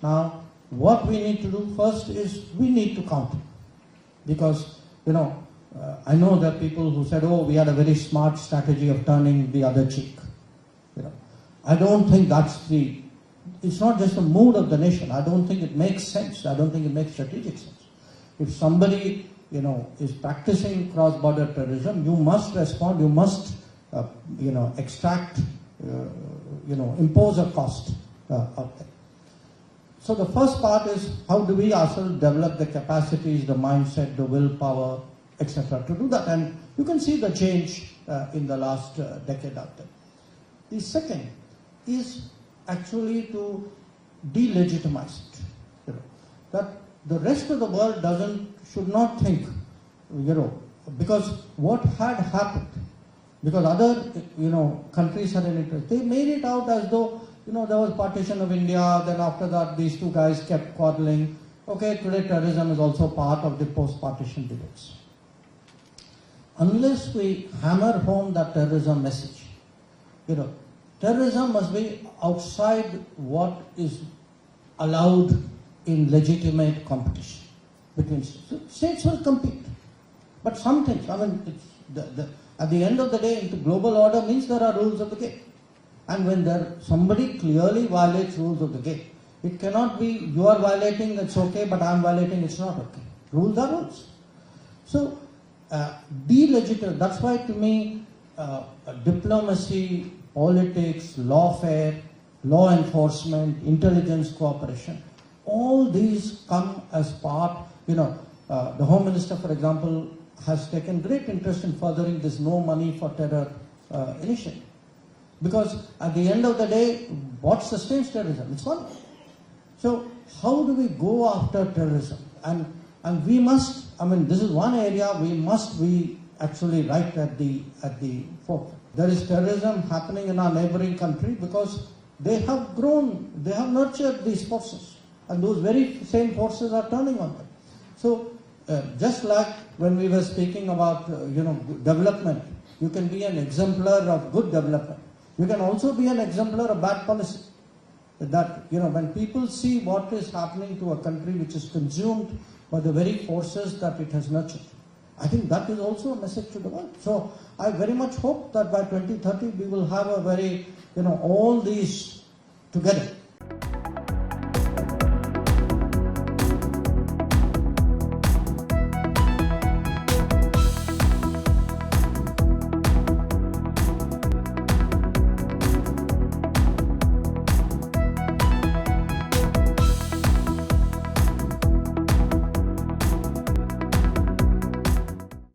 Now, what we need to do first is we need to counter. Because, I know there are people who said, oh, we had a very smart strategy of turning the other cheek. I don't think it's not just the mood of the nation. I don't think it makes sense. I don't think it makes strategic sense. If somebody, is practicing cross-border terrorism, you must respond, you must, extract, impose a cost out there. So the first part is how do we ourselves develop the capacities, the mindset, the willpower, etc. to do that. And you can see the change in the last decade out there. The second is actually to delegitimize it. That the rest of the world should not think, because what had happened, because other, countries had an interest, they made it out as though, there was partition of India, then after that these two guys kept quarreling. Okay, today terrorism is also part of the post-partition debates. Unless we hammer home that terrorism message, terrorism must be outside what is allowed in legitimate competition between states. So states will compete. But some things, at the end of the day, the global order means there are rules of the game. And when somebody clearly violates rules of the game, it cannot be you are violating, it's okay, but I'm violating, it's not okay. Rules are rules. So, delegitimate, that's why to me, diplomacy, politics, lawfare, law enforcement, intelligence cooperation, all these come as part, the Home Minister, for example, has taken great interest in furthering this no money for terror initiative. Because at the end of the day, what sustains terrorism? It's money. So how do we go after terrorism? And we must, this is one area we must be actually right at the forefront. There is terrorism happening in our neighboring country because they have grown, they have nurtured these forces. And those very same forces are turning on them. So just like when we were speaking about, development, you can be an exemplar of good development. You can also be an exemplar of bad policy. That, when people see what is happening to a country which is consumed by the very forces that it has nurtured, I think that is also a message to the world. So I very much hope that by 2030 we will have a very, all these together.